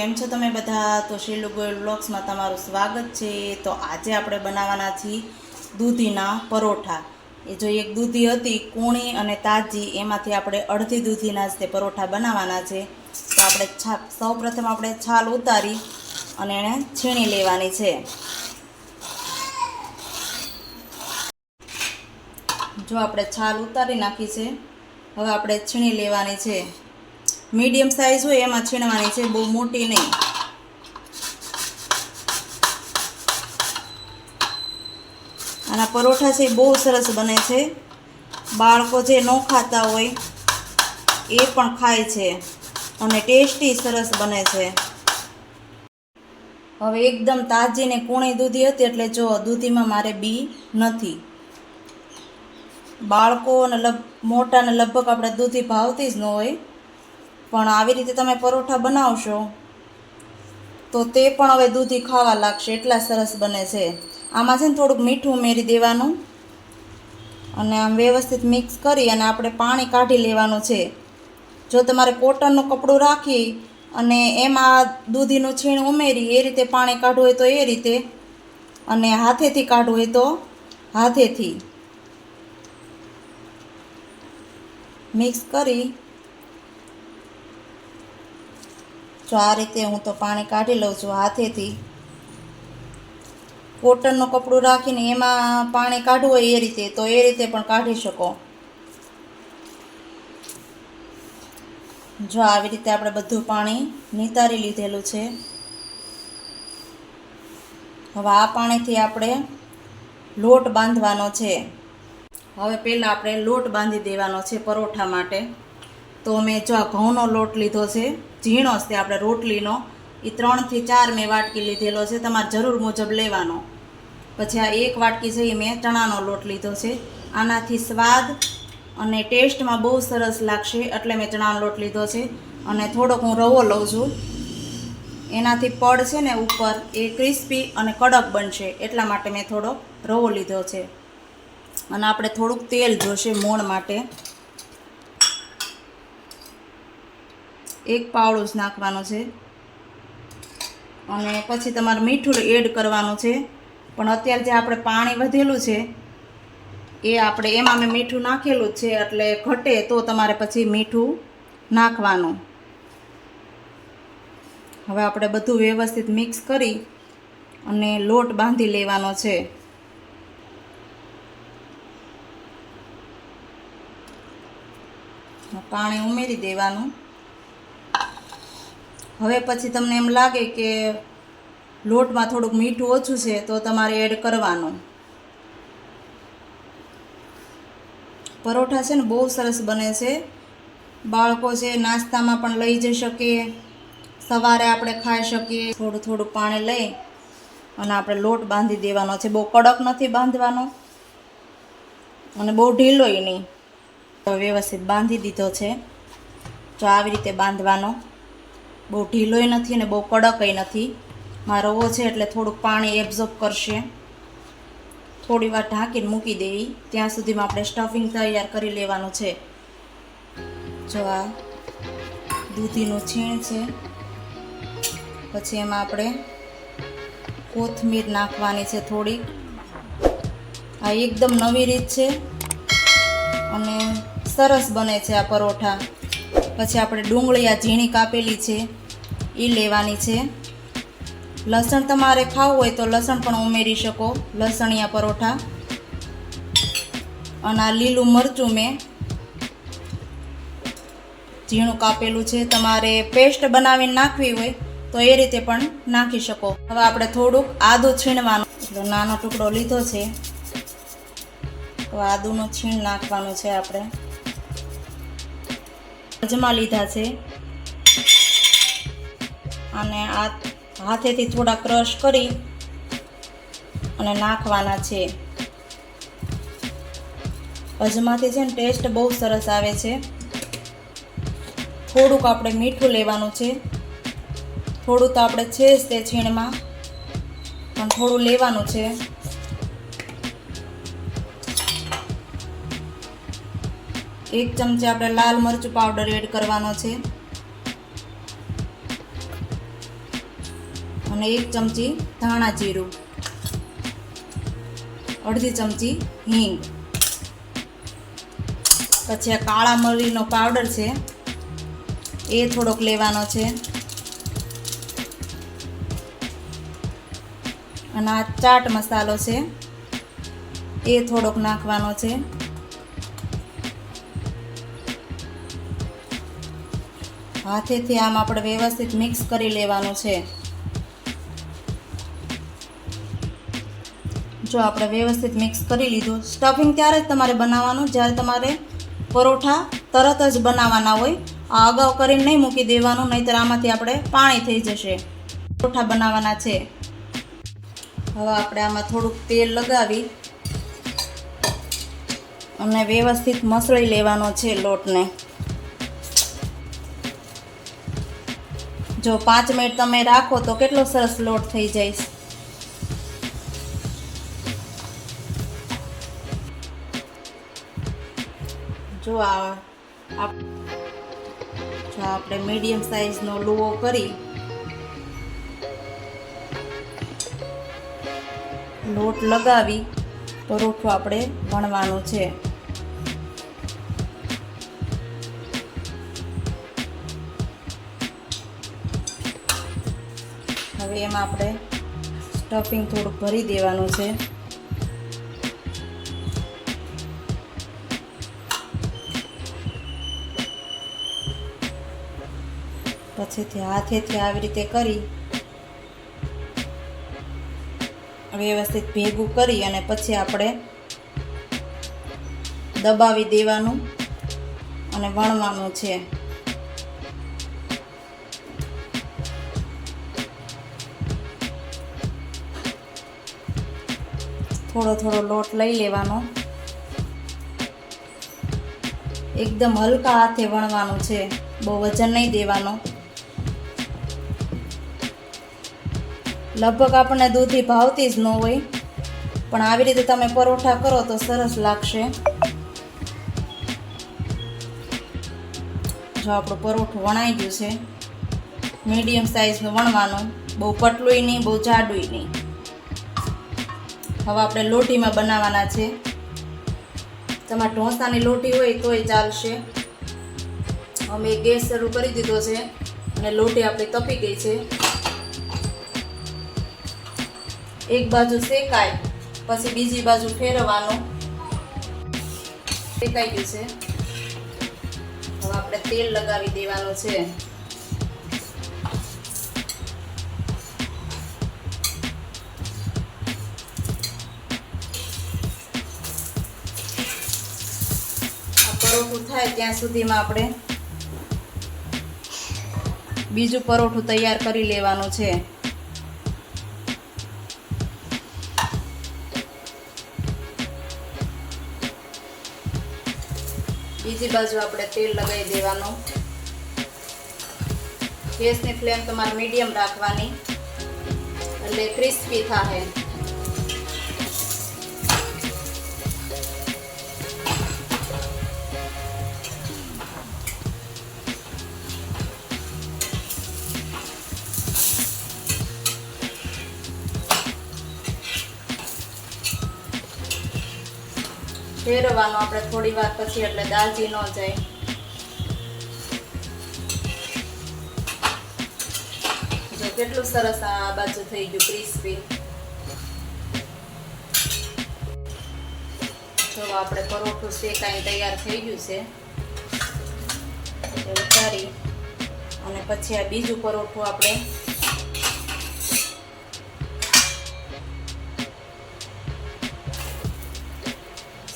કેમ છો તમે બધા? તો શીલુ ગોયલ બ્લોગ્સમાં તમારું સ્વાગત છે। તો આજે આપણે બનાવવાના છીએ દૂધીના પરોઠા। એ જો એક દૂધી હતી કૂણી અને તાજી, એમાંથી આપણે અડધી દૂધીના જ તે પરોઠા બનાવવાના છે। તો આપણે સૌપ્રથમ આપણે છાલ ઉતારી અને એને છીણી લેવાની છે। જો આપણે છાલ ઉતારી નાખી છે, હવે આપણે છીણી લેવાની છે। મીડિયમ સાઇઝ હોય એમાં છીણવાની છે, બહુ મોટી નહીં। આના પરોઠા છે બહુ સરસ બને છે, બાળકો જે ન ખાતા હોય એ પણ ખાય છે અને ટેસ્ટી સરસ બને છે। હવે એકદમ તાજી ને કૂણી દૂધી હતી એટલે જો દૂધીમાં મારે બી નથી। બાળકો અને મોટાને લગભગ આપણે દૂધી ભાવતી જ ન હોય, પણ આવી રીતે તમે પરોઠા બનાવશો તો તે પણ હવે દૂધી ખાવા લાગશે, એટલા સરસ બને છે। આમાં છે ને થોડુંક મીઠું ઉમેરી દેવાનું અને આમ વ્યવસ્થિત મિક્સ કરી અને આપણે પાણી કાઢી લેવાનું છે। જો તમારે કોટનનું કપડું રાખી અને એમાં દૂધીનું છીણ ઉમેરી એ રીતે પાણી કાઢવું હોય તો એ રીતે, અને હાથેથી કાઢવું હોય તો હાથેથી મિક્સ કરી જો આ રીતે હું તો પાણી કાઢી લઉં છું હાથેથી। કોટનનું કપડું રાખીને એમાં પાણી કાઢવું હોય એ રીતે તો એ રીતે પણ કાઢી શકો। જો આવી રીતે આપણે બધું પાણી નિતારી લીધેલું છે। હવે આ પાણીથી આપણે લોટ બાંધવાનો છે। હવે પહેલાં આપણે લોટ બાંધી દેવાનો છે પરોઠા માટે। તો મેં જો આ ઘઉંનો લોટ લીધો છે, ઝીણો જ તે આપણે રોટલીનો, એ 3 થી 4 મેં વાટકી લીધેલો છે, તમારે જરૂર મુજબ લેવાનો। પછી આ 1 વાટકી છે એ મેં ચણાનો લોટ લીધો છે। આનાથી સ્વાદ અને ટેસ્ટમાં બહુ સરસ લાગશે એટલે મેં ચણાનો લોટ લીધો છે। અને થોડોક હું રવો લઉં છું, એનાથી પડ છે ને ઉપર એ ક્રિસ્પી અને કડક બનશે એટલા માટે મેં થોડોક રવો લીધો છે। અને આપણે થોડુંક તેલ જોશે મોણ માટે, 1 પાવડું જ નાખવાનું છે। અને પછી તમારે મીઠું એડ કરવાનું છે, પણ અત્યારે જે આપણે પાણી વધેલું છે એ આપણે એમાં મેં મીઠું નાખેલું જ છે, એટલે ઘટે તો તમારે પછી મીઠું નાખવાનું। હવે આપણે બધું વ્યવસ્થિત મિક્સ કરી અને લોટ બાંધી લેવાનો છે। પાણી ઉમેરી દેવાનું। હવે પછી તમને એમ લાગે કે લોટમાં થોડુંક મીઠું ઓછું છે તો તમારે એડ કરવાનું। પરોઠા છે ને બહુ સરસ બને છે, બાળકો છે નાસ્તામાં પણ લઈ જઈ શકે, સવારે આપણે ખાઈ શકીએ। થોડું થોડું પાણી લઈ અને આપણે લોટ બાંધી દેવાનો છે, બહુ કડક નથી બાંધવાનો અને બહુ ઢીલોય નહીં। તો વ્યવસ્થિત બાંધી દીધો છે, જો આવી રીતે બાંધવાનો, બહુ ઢીલોય નથી ને બહુ કડકય નથી। મારો રવો છે એટલે થોડુંક પાણી એબ્ઝોર્બ કરશે। થોડી વાર ઢાંકીને મૂકી દેવી, ત્યાં સુધીમાં આપણે સ્ટફિંગ તૈયાર કરી લેવાનું છે। જો આ દૂધીનું છીણ છે, પછી એમાં આપણે કોથમીર નાખવાની છે થોડીક। આ એકદમ નવી રીત છે અને સરસ બને છે આ પરોઠા। પછી આપણે ડુંગળી આ ઝીણી કાપેલી છે એ લેવાની છે। લસણ તમારે ખાવું હોય તો લસણ પણ ઉમેરી શકો, લસણિયા પરોઠા। અને આ લીલું મરચું મેં ઝીણું કાપેલું છે, તમારે પેસ્ટ બનાવીને નાખવી હોય તો એ રીતે પણ નાખી શકો। હવે આપણે થોડુંક આદું છીણવાનું, નાનો ટુકડો લીધો છે તો આદુનું છીણ નાખવાનું છે આપણે। અજમા લીધા છે અને આ હાથેથી થોડા ક્રશ કરી અને નાખવાના છે। અજમાથી છે ને ટેસ્ટ બહુ સરસ આવે છે। થોડુંક આપણે મીઠું લેવાનું છે, થોડું તો આપણે છે જ તે છીણમાં, પણ થોડું લેવાનું છે। 1 ચમચી આપણે લાલ મરચું પાવડર એડ કરવાનો છે। અને 1 ચમચી ધાણા જીરું, અડધી ચમચી હિંગ. પછી આ કાળા મરીનો પાવડર છે એ થોડોક લેવાનો છે. અને આ ચાટ મસાલો છે એ થોડોક નાખવાનો છે. હાથેથી આમ આપણે વ્યવસ્થિત મિક્સ કરી લેવાનું છે. જો આપણે વ્યવસ્થિત મિક્સ કરી લીધું. સ્ટફિંગ ત્યારે જ તમારે બનાવવાનું જ્યારે તમારે પરોઠા તરત જ બનાવવાના હોય. આ અગાઉ કરીને નહીં મૂકી દેવાનું, નહીંતર આમાંથી આપણે પાણી થઈ જશે. પરોઠા બનાવવાના છે. હવે આપણે આમાં થોડુંક તેલ લગાવી અને વ્યવસ્થિત મસળી લેવાનો છે લોટને. જો 5 મિનિટ તમે રાખો તો કેટલો સરસ લોટ થઈ જાય. જો આપણે મીડિયમ સાઈઝનો લુઓ કરી લોટ લગાવી પરોઠું આપણે વણવાનું છે. હવે એમાં આપણે સ્ટફિંગ થોડુંક ભરી દેવાનું છે. પછીથી હાથેથી આવી રીતે કરી વ્યવસ્થિત ભેગું કરી અને પછી આપણે દબાવી દેવાનું અને વણવાનું છે. થોડો થોડો લોટ લઈ લેવાનો. એકદમ હલકા હાથે વણવાનું છે, બહુ વજન નહીં દેવાનો. લગભગ આપણને દૂધી ભાવતી જ ન હોય, પણ આવી રીતે તમે પરોઠા કરો તો સરસ લાગશે. જો આપણું પરોઠું વણાઈ ગયું છે. મીડિયમ સાઈઝનું વણવાનું, બહુ પતલુંય નહીં બહુ જાડુંય નહીં. હવે આપણે લોટીમાં બનાવવાના છે. તમારે ઢોસાની લોટી હોય તોય ચાલશે. અમે ગેસ શરૂ કરી દીધો છે અને લોટી આપણી તપી ગઈ છે. એક બાજુ શેકાય પછી બીજી બાજુ ફેરવવાનું. શેકાઈ ગયું છે. હવે આપણે તેલ લગાવી દેવાનું છે. આ પરોઠું થાય ત્યાં સુધીમાં આપણે બીજું પરોઠું તૈયાર કરી લેવાનું છે. બીજી બાજુ આપણે તેલ લગાવી દેવાનું. ગેસની ફ્લેમ તમારે મીડિયમ રાખવાની એટલે ક્રિસ્પી થાય. ફેરવવાનું આપણે થોડી વાર પછી એટલે દાજી ન જાય. જો કેટલું સરસ આ બાજુ થઈ ગયું ક્રિસ્પી. જો આપણે પરોઠું શેકાઈને તૈયાર થઈ ગયું છે. ઉતારી અને પછી આ બીજું પરોઠું આપણે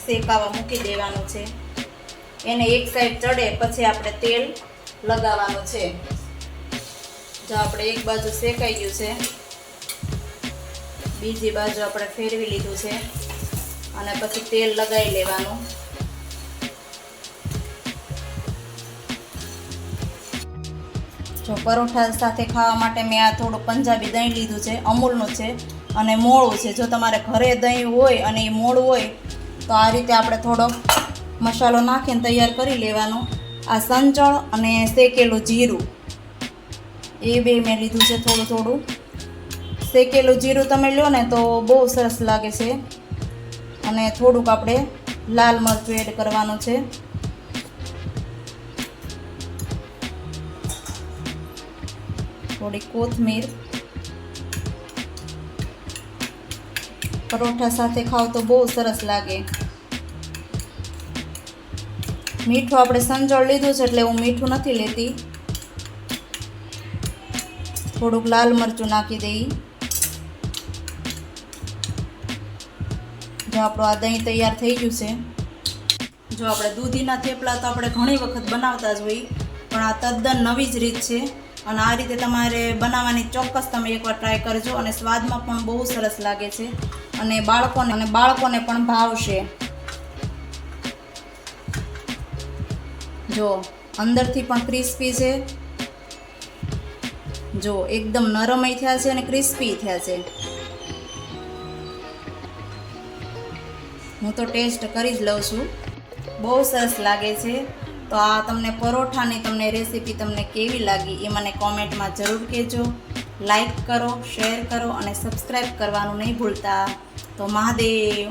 શેકાવા મૂકી દેવાનું છે. એને એક સાઈડ ચડે પછી આપણે તેલ લગાવવાનું છે. જો આપણે એક બાજુ શેકાઈ ગયું છે, બીજી બાજુ આપણે ફેરવી લીધું છે અને પછી તેલ લગાવી લેવાનું. જો પરોઠા સાથે ખાવા માટે મેં આ થોડું પંજાબી દહીં લીધું છે, અમૂલનું છે અને મોળું છે. જો તમારે ઘરે દહીં હોય અને એ મોળું હોય તો આ રીતે આપણે થોડો મસાલો નાખીને તૈયાર કરી લેવાનો. આ સંચળ અને શેકેલું જીરું એ બે મેં લીધું છે થોડું થોડું. શેકેલું જીરું તમે લો ને તો બહુ સરસ લાગે છે. અને થોડુંક આપણે લાલ મરચું એડ કરવાનું છે. થોડી કોથમીર. પરોઠા સાથે ખાવ તો બહુ સરસ લાગે. મીઠું આપણે સંચળ લીધું છે એટલે હું મીઠું નથી લેતી. થોડુંક લાલ મરચું નાખી દઈ. જો આપણું આ દહીં તૈયાર થઈ ગયું છે. જો આપણે દૂધીના થેપલા તો આપણે ઘણી વખત બનાવતા જ હોઈએ, પણ આ તદ્દન નવી જ રીત છે. અને આ રીતે તમારે બનાવવાની ચોક્કસ તમે એકવાર ટ્રાય કરજો. અને સ્વાદમાં પણ બહુ સરસ લાગે છે અને બાળકોને પણ ભાવશે. જો અંદરથી પણ ક્રિસ્પી છે. જો એકદમ નરમય થયા છે અને ક્રિસ્પી થયા છે. હું તો ટેસ્ટ કરી જ લઉં છું. બહુ સરસ લાગે છે. તો આ તમને પરોઠાની તમને રેસીપી તમને કેવી લાગી એ મને કોમેન્ટમાં જરૂર કહેજો. લાઈક કરો, શેર કરો અને સબસ્ક્રાઈબ કરવાનું નહીં ભૂલતા. તો મહાદેવ.